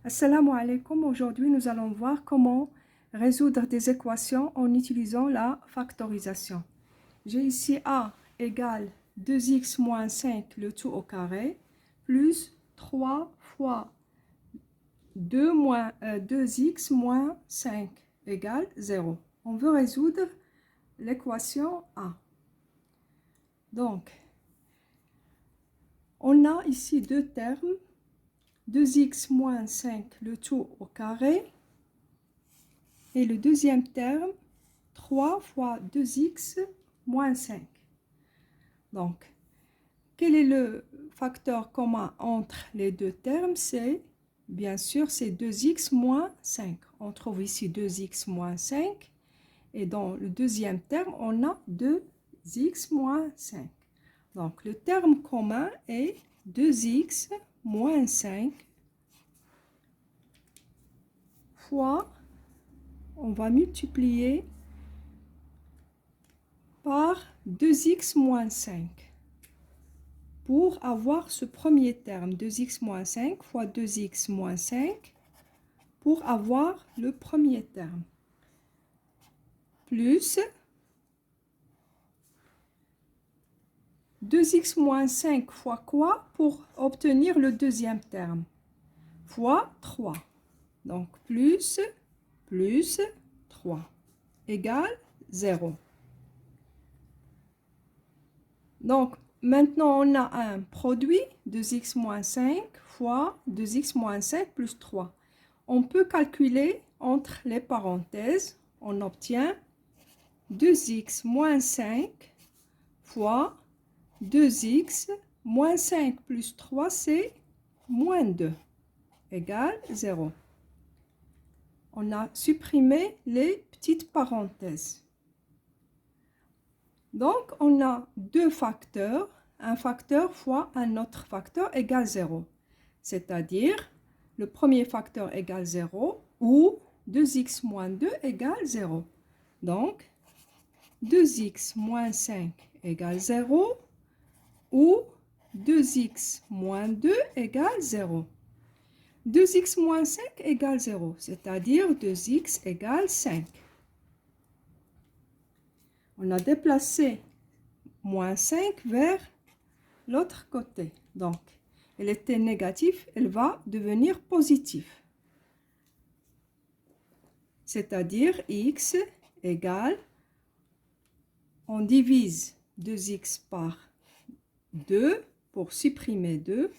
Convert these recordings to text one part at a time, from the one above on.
Assalamu alaikum. Aujourd'hui, nous allons voir comment résoudre des équations en utilisant la factorisation. J'ai ici A égale 2x moins 5 le tout au carré plus 3 fois 2x moins 5 égale 0. On veut résoudre l'équation A. Donc, on a ici deux termes. 2x moins 5 le tout au carré et le deuxième terme 3 fois 2x moins 5. Donc, quel est le facteur commun entre les deux termes? C'est bien sûr c'est 2x moins 5. On trouve ici 2x moins 5 et dans le deuxième terme on a 2x moins 5. Donc le terme commun est 2x moins 5 fois, on va multiplier par 2x moins 5 pour avoir ce premier terme, 2x moins 5 fois 2x moins 5 pour avoir le premier terme, plus 2x moins 5 fois quoi pour obtenir le deuxième terme, fois 3. Donc, plus 3 égale 0. Donc, maintenant, on a un produit 2x moins 5 fois 2x moins 5 plus 3. On peut calculer entre les parenthèses. On obtient 2x moins 5 fois 2x moins 5 plus 3, c'est moins 2 égale 0. On a supprimé les petites parenthèses. Donc, on a deux facteurs, un facteur fois un autre facteur égale 0. C'est-à-dire, le premier facteur égale 0 ou 2x moins 2 égale 0. Donc, 2x moins 5 égale 0 ou 2x moins 2 égale 0. 2x moins 5 égale 0, c'est-à-dire 2x égale 5. On a déplacé moins 5 vers l'autre côté. Donc, elle était négative, elle va devenir positive. C'est-à-dire x égale, on divise 2x par 2 pour supprimer 2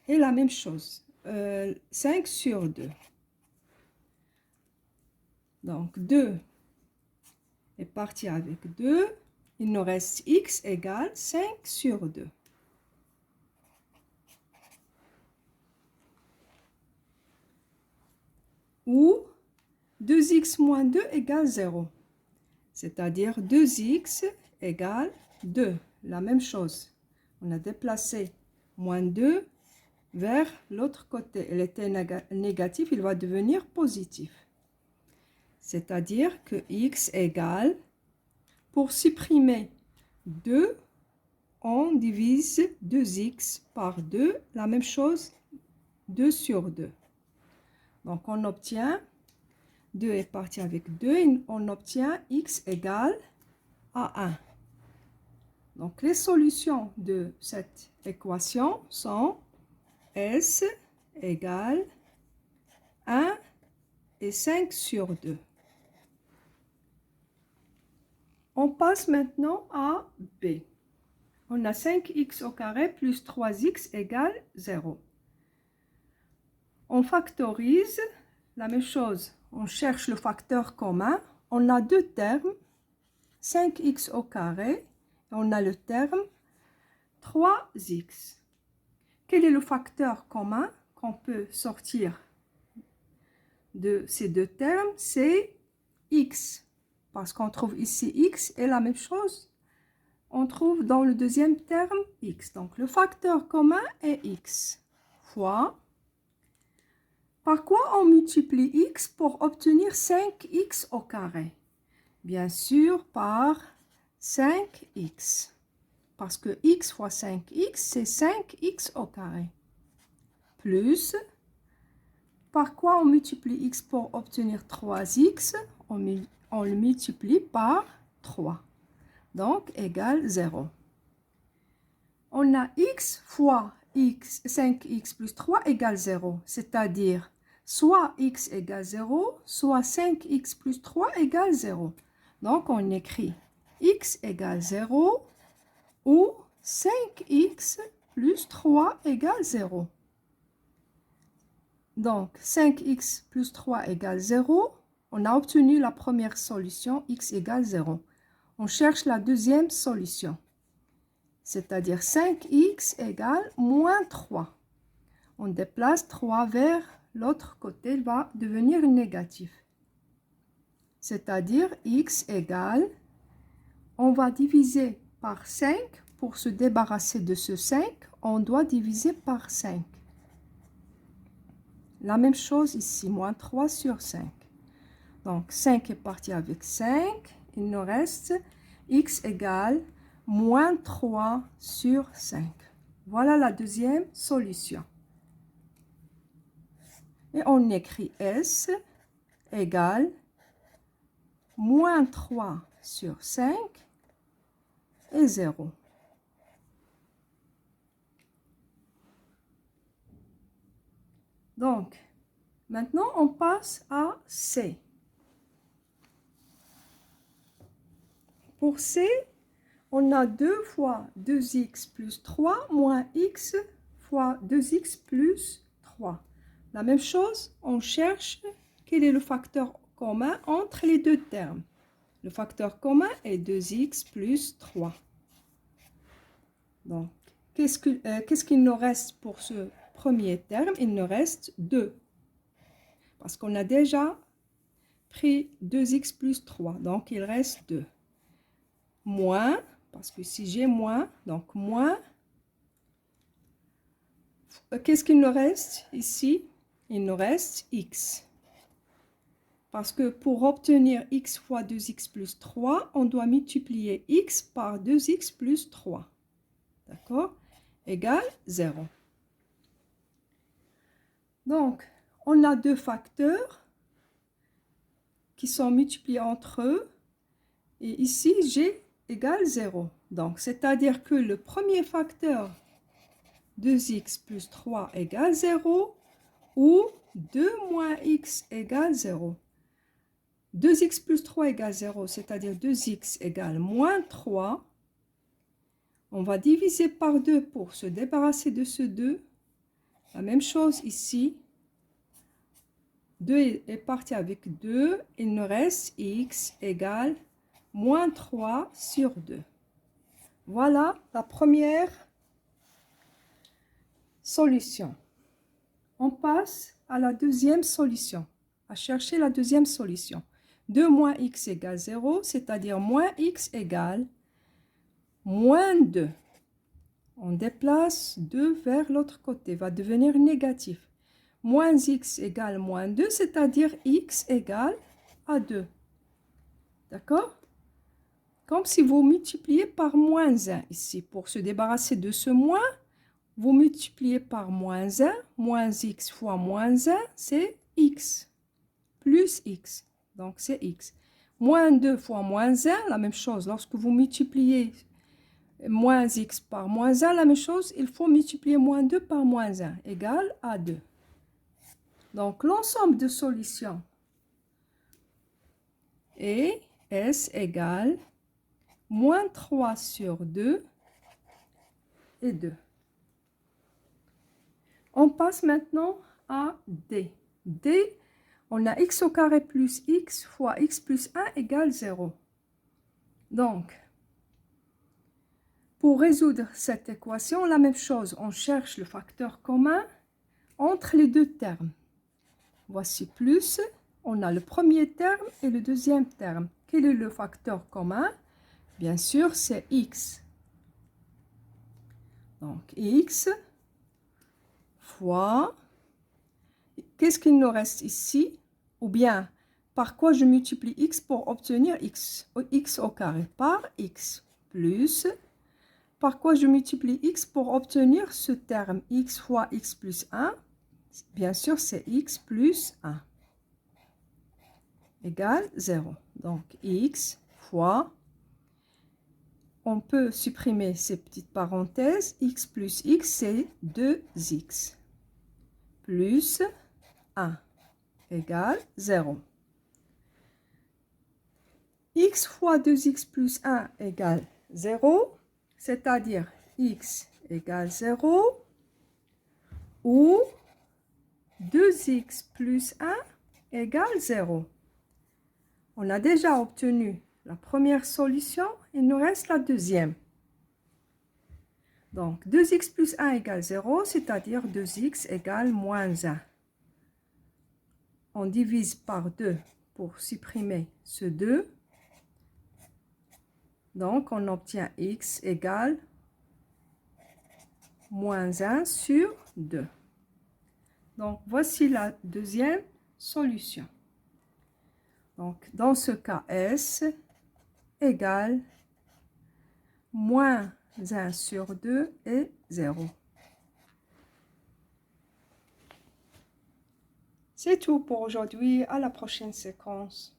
et la même chose. 5 sur 2. Donc 2 est parti avec 2. Il nous reste x égale 5 sur 2. Ou 2x moins 2 égale 0. C'est-à-dire 2x égale 2. La même chose. On a déplacé moins 2 vers l'autre côté. Elle était négative, il va devenir positif. C'est-à-dire que x égale, pour supprimer 2, on divise 2x par 2, la même chose, 2 sur 2. Donc on obtient, 2 est parti avec 2, et on obtient x égale à 1. Donc les solutions de cette équation sont S égale 1 et 5 sur 2. On passe maintenant à B. On a 5x au carré plus 3x égale 0. On factorise, la même chose, on cherche le facteur commun. On a deux termes, 5x au carré, et on a le terme 3x. Quel est le facteur commun qu'on peut sortir de ces deux termes? C'est x, parce qu'on trouve ici x et la même chose, on trouve dans le deuxième terme x. Donc le facteur commun est x fois, par quoi on multiplie x pour obtenir 5x au carré? Bien sûr par 5x. Parce que x fois 5x, c'est 5x au carré. Plus par quoi on multiplie x pour obtenir 3x? On le multiplie par 3. Donc, égale 0. On a x fois x, 5x plus 3 égale 0. C'est-à-dire, soit x égale 0, soit 5x plus 3 égale 0. Donc, on écrit x égale 0 ou 5x plus 3 égale 0. Donc, 5x plus 3 égale 0. On a obtenu la première solution, x égale 0. On cherche la deuxième solution, c'est-à-dire 5x égale moins 3. On déplace 3 vers l'autre côté, il va devenir négatif. C'est-à-dire x égale, on va diviser par 5. Pour se débarrasser de ce 5, on doit diviser par 5. La même chose ici, moins 3 sur 5. Donc, 5 est parti avec 5. Il nous reste x égale moins 3 sur 5. Voilà la deuxième solution. Et on écrit S égale moins 3 sur 5 et 0. Donc, maintenant, on passe à C. Pour C, on a 2 fois 2x plus 3 moins x fois 2x plus 3. La même chose, on cherche quel est le facteur commun entre les deux termes. Le facteur commun est 2x plus 3. Donc, qu'est-ce qu'il nous reste pour ce premier terme? Il nous reste 2. Parce qu'on a déjà pris 2x plus 3. Donc, il reste 2. Moins, parce que si j'ai moins, donc moins. Qu'est-ce qu'il nous reste ici? Il nous reste x. Parce que pour obtenir x fois 2x plus 3, on doit multiplier x par 2x plus 3. D'accord? Égale 0. Donc, on a deux facteurs qui sont multipliés entre eux. Et ici, g égale 0. Donc, c'est-à-dire que le premier facteur, 2x plus 3 égale 0, ou 2 moins x égale 0. 2x plus 3 égale 0, c'est-à-dire 2x égale moins 3. On va diviser par 2 pour se débarrasser de ce 2. La même chose ici. 2 est parti avec 2. Il nous reste x égale moins 3 sur 2. Voilà la première solution. On passe à la deuxième solution, à chercher la deuxième solution. 2 moins x égale 0, c'est-à-dire moins x égale moins 2. On déplace 2 vers l'autre côté, va devenir négatif. Moins x égale moins 2, c'est-à-dire x égale à 2. D'accord? Comme si vous multipliez par moins 1 ici. Pour se débarrasser de ce moins, vous multipliez par moins 1. Moins x fois moins 1, c'est x. Plus x. Donc, c'est x. Moins 2 fois moins 1, la même chose. Lorsque vous multipliez moins x par moins 1, la même chose. Il faut multiplier moins 2 par moins 1, égale à 2. Donc, l'ensemble de solutions est S égale moins 3 sur 2 et 2. On passe maintenant à D. D, on a x au carré plus x fois x plus 1 égale 0. Donc, pour résoudre cette équation, la même chose, on cherche le facteur commun entre les deux termes. Voici plus, on a le premier terme et le deuxième terme. Quel est le facteur commun? Bien sûr, c'est x. Donc, x fois, qu'est-ce qu'il nous reste ici? Ou bien, par quoi je multiplie x pour obtenir x au carré? Par x plus, par quoi je multiplie x pour obtenir ce terme x fois x plus 1? Bien sûr, c'est x plus 1 égale 0. Donc, x fois, on peut supprimer ces petites parenthèses. X plus x, c'est 2x. Plus 1 égale 0. X fois 2x plus 1 égale 0, c'est-à-dire x égale 0 ou 2x plus 1 égale 0. On a déjà obtenu la première solution, il nous reste la deuxième. Donc 2x plus 1 égale 0, c'est-à-dire 2x égale moins 1. On divise par 2 pour supprimer ce 2. Donc, on obtient x égale moins 1 sur 2. Donc, voici la deuxième solution. Donc, dans ce cas, S égale moins 1 sur 2 et 0. C'est tout pour aujourd'hui. À la prochaine séquence.